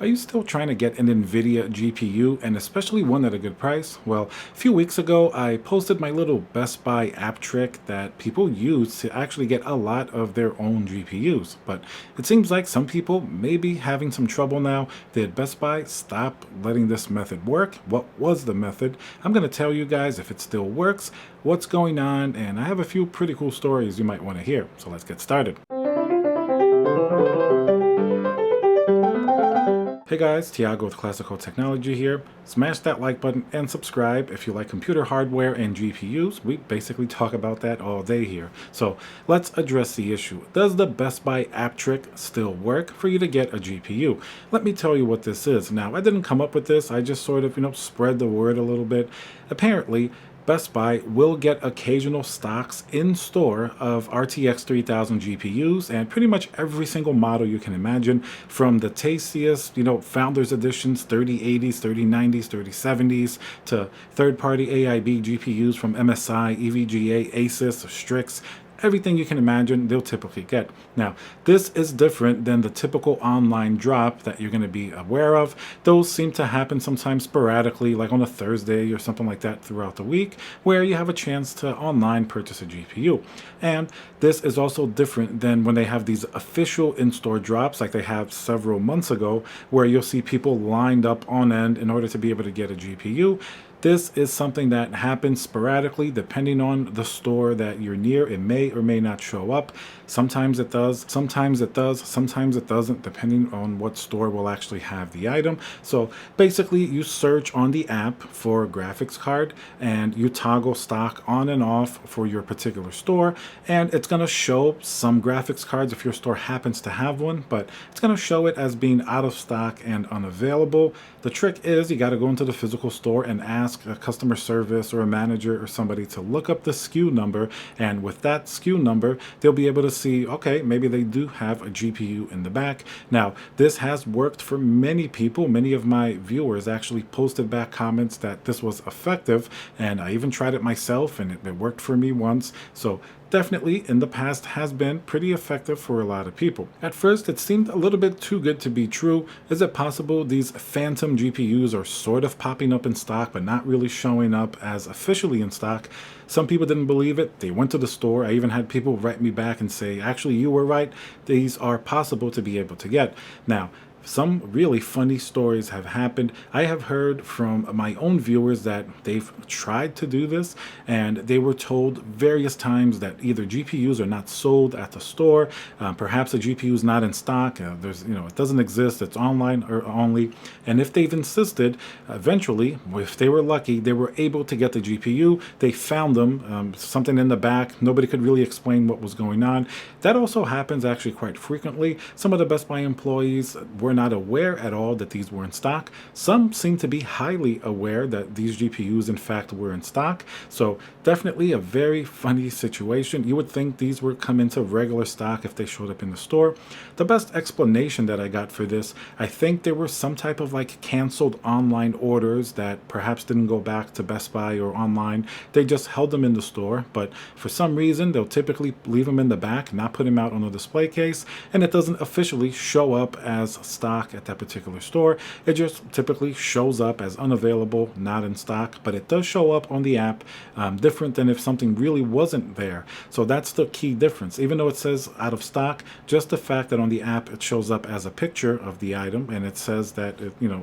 Are you still trying to get an Nvidia GPU and especially one at a good price? Well, a few weeks ago, I posted my little Best Buy app trick that people use to actually get a lot of their own GPUs. But it seems like some people may be having some trouble now. Did Best Buy stop letting this method work? What was the method? I'm going to tell you guys if it still works, what's going on, and I have a few pretty cool stories you might want to hear. So let's get started. Hey guys, Tiago with Classical Technology here. Smash that like button and subscribe if you like computer hardware and GPUs. We basically talk about that all day here. So let's address the issue. Does the Best Buy app trick still work for you to get a GPU? Let me tell you what this is. Now, I didn't come up with this. I just sort of, spread the word a little bit. Apparently, Best Buy will get occasional stocks in store of RTX 3000 GPUs and pretty much every single model you can imagine, from the tastiest, Founders Editions, 3080s, 3090s, 3070s, to third-party AIB GPUs from MSI, EVGA, Asus, Strix. Everything you can imagine, they'll typically get. Now, this is different than the typical online drop that you're going to be aware of. Those seem to happen sometimes sporadically, like on a Thursday or something like that throughout the week, where you have a chance to online purchase a GPU. And this is also different than when they have these official in-store drops, like they have several months ago, where you'll see people lined up on end in order to be able to get a GPU. This is something that happens sporadically depending on the store that you're near. It may or may not show up. Sometimes it does, sometimes it does, sometimes it doesn't, depending on what store will actually have the item. So basically, you search on the app for a graphics card and you toggle stock on and off for your particular store. And it's going to show some graphics cards if your store happens to have one, but it's going to show it as being out of stock and unavailable. The trick is you got to go into the physical store and ask a customer service or a manager or somebody to look up the SKU number, and with that SKU number they'll be able to see, okay, maybe they do have a GPU in the back. Now, this has worked for many people. Many of my viewers actually posted back comments that this was effective, and I even tried it myself and it worked for me once. So definitely in the past has been pretty effective for a lot of people. At first it seemed a little bit too good to be true. Is it possible these phantom GPUs are sort of popping up in stock but not really showing up as officially in stock? Some people didn't believe it. They went to the store. I even had people write me back and say, actually, you were right. These are possible to be able to get. Now, some really funny stories have happened. I have heard from my own viewers that they've tried to do this and they were told various times that either GPUs are not sold at the store, perhaps a GPU is not in stock, it doesn't exist, it's online or only. And if they've insisted, eventually, if they were lucky, they were able to get the GPU. They found them, something in the back. Nobody could really explain what was going on. That also happens actually quite frequently. Some of the Best Buy employees were not aware at all that these were in stock. Some seem to be highly aware that these GPUs in fact were in stock. So definitely a very funny situation. You would think these would come into regular stock if they showed up in the store. The best explanation that I got for this, I think there were some type of like canceled online orders that perhaps didn't go back to Best Buy or online. They just held them in the store, but for some reason they'll typically leave them in the back, not put them out on a display case, and it doesn't officially show up as stock at that particular store. It just typically shows up as unavailable, not in stock, but it does show up on the app, different than if something really wasn't there. So that's the key difference. Even though it says out of stock, just the fact that on the app it shows up as a picture of the item and it says that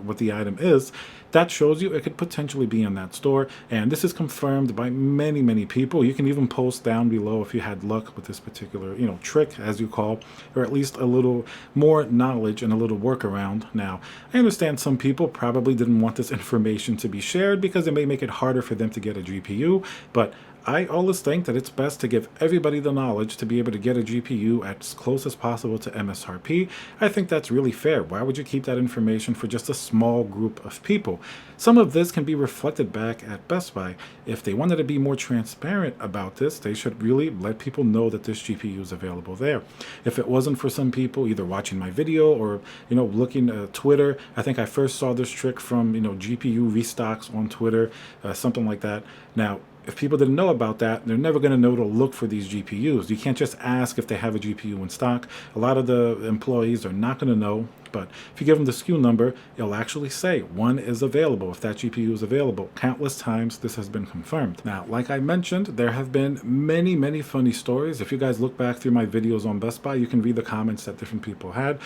what the item is, that shows you it could potentially be in that store. And this is confirmed by many people. You can even post down below if you had luck with this particular trick, as you call, or at least a little more knowledge and a little workaround. Now, I understand some people probably didn't want this information to be shared because it may make it harder for them to get a GPU, but I always think that it's best to give everybody the knowledge to be able to get a GPU as close as possible to MSRP. I think that's really fair. Why would you keep that information for just a small group of people? Some of this can be reflected back at Best Buy. If they wanted to be more transparent about this, they should really let people know that this GPU is available there. If it wasn't for some people either watching my video or looking at Twitter, I think I first saw this trick from GPU restocks on Twitter, something like that. Now, if people didn't know about that, they're never going to know to look for these GPUs. You can't just ask if they have a GPU in stock. A lot of the employees are not going to know But if you give them the SKU number, it'll actually say one is available if that GPU is available. Countless times this has been confirmed. Now, like I mentioned, there have been many funny stories. If you guys look back through my videos on Best Buy, you can read the comments that different people had.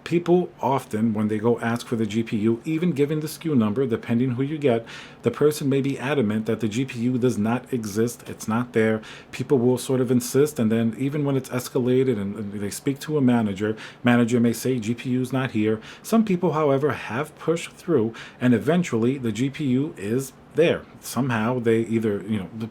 People often, when they go ask for the GPU, even given the SKU number, depending who you get, the person may be adamant that the GPU does not exist. It's not there. People will sort of insist, and then even when it's escalated and they speak to a manager may say GPU's not here. Some people, however, have pushed through, and eventually the GPU is there. Somehow they either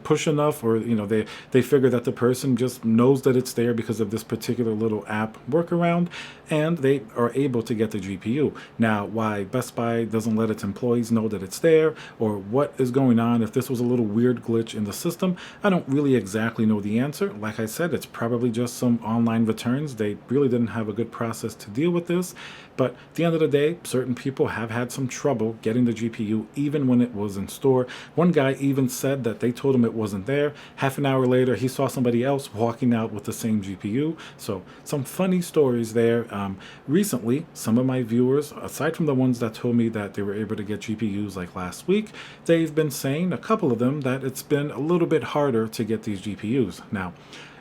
push enough, or they figure that the person just knows that it's there because of this particular little app workaround, and they are able to get the GPU. Now, why Best Buy doesn't let its employees know that it's there, or what is going on, if this was a little weird glitch in the system, I don't really exactly know the answer. Like I said, it's probably just some online returns. They really didn't have a good process to deal with this. But at the end of the day, certain people have had some trouble getting the GPU even when it was in store. One guy even said that they told him it wasn't there. Half an hour later, he saw somebody else walking out with the same GPU. So some funny stories there. Recently, some of my viewers, aside from the ones that told me that they were able to get GPUs like last week, they've been saying, a couple of them, that it's been a little bit harder to get these GPUs. Now,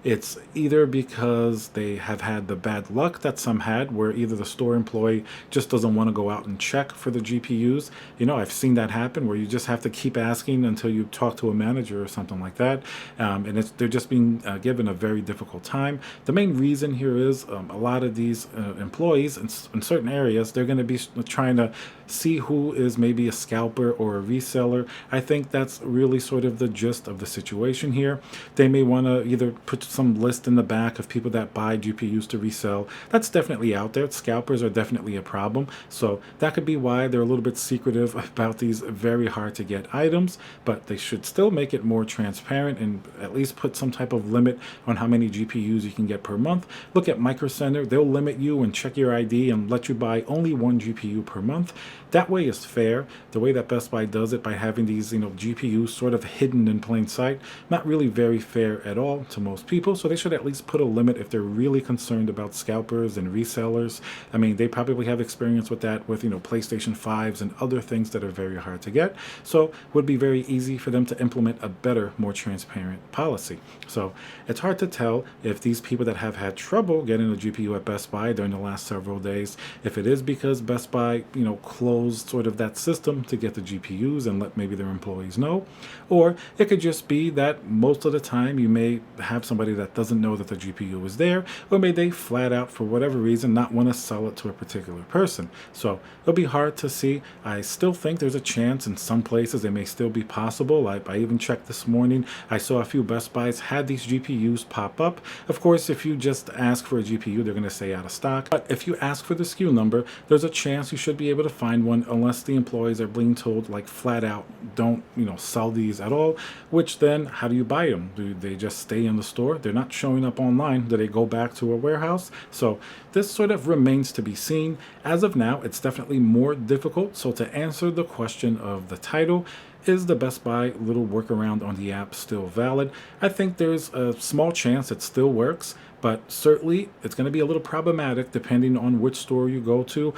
it's either because they have had the bad luck that some had, where either the store employee just doesn't want to go out and check for the GPUs. I've seen that happen, where you just have to keep asking until you talk to a manager or something like that. And they're just being given a very difficult time. The main reason here is a lot of these employees in certain areas, they're going to be trying to see who is maybe a scalper or a reseller. I think that's really sort of the gist of the situation here. They may want to either put some list in the back of people that buy GPUs to resell. That's definitely out there. Scalpers are definitely a problem. So that could be why they're a little bit secretive about these very hard to get items, but they should still make it more transparent and at least put some type of limit on how many GPUs you can get per month. Look at Micro Center. They'll limit you and check your ID and let you buy only one GPU per month. That way is fair. The way that Best Buy does it, by having these GPUs sort of hidden in plain sight, not really very fair at all to most people. So they should at least put a limit if they're really concerned about scalpers and resellers. I mean, they probably have experience with that with PlayStation 5s and other things that are very hard to get. So it would be very easy for them to implement a better, more transparent policy. So it's hard to tell if these people that have had trouble getting a GPU at Best Buy during the last several days, if it is because Best Buy closed sort of that system to get the GPUs and let maybe their employees know, or it could just be that most of the time you may have somebody that doesn't know that the GPU is there, or may they flat out, for whatever reason, not want to sell it to a particular person. So it'll be hard to see. I still think there's a chance in some places it may still be possible. I even checked this morning. I saw a few Best Buys had these GPUs pop up. Of course, if you just ask for a GPU, they're going to say out of stock. But if you ask for the SKU number, there's a chance you should be able to find one, unless the employees are being told like flat out, don't sell these at all. Which then, how do you buy them? Do they just stay in the store? They're not showing up online. Do they go back to a warehouse? So this sort of remains to be seen. As of now, it's definitely more difficult. So to answer the question of the title, is the Best Buy little workaround on the app still valid? I think there's a small chance it still works, but certainly it's going to be a little problematic depending on which store you go to.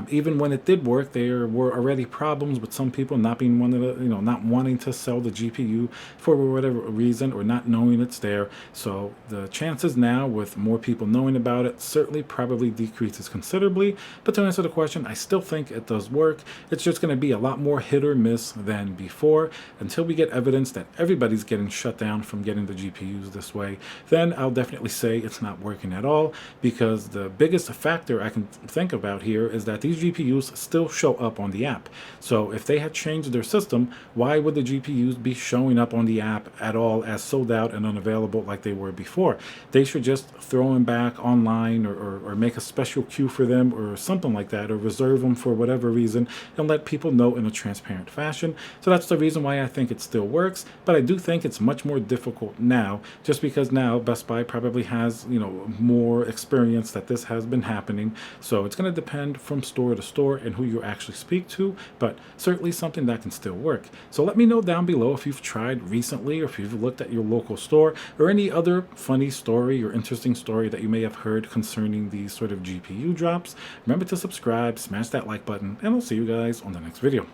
Even when it did work, there were already problems with some people not being not wanting to sell the GPU for whatever reason, or not knowing it's there. So the chances now, with more people knowing about it, certainly probably decreases considerably. But to answer the question, I still think it does work. It's just going to be a lot more hit or miss than before. Until we get evidence that everybody's getting shut down from getting the GPUs this way, then I'll definitely say it's not working at all, because the biggest factor I can think about here is that these GPUs still show up on the app. So if they had changed their system, why would the GPUs be showing up on the app at all as sold out and unavailable like they were before? They should just throw them back online, or make a special queue for them or something like that, or reserve them for whatever reason and let people know in a transparent fashion. So that's the reason why I think it still works, but I do think it's much more difficult now, just because now Best Buy probably has has, more experience that this has been happening. So it's going to depend from store to store and who you actually speak to, but certainly something that can still work. So let me know down below if you've tried recently, or if you've looked at your local store, or any other funny story or interesting story that you may have heard concerning these sort of GPU drops. Remember to subscribe, smash that like button, and I'll see you guys on the next video.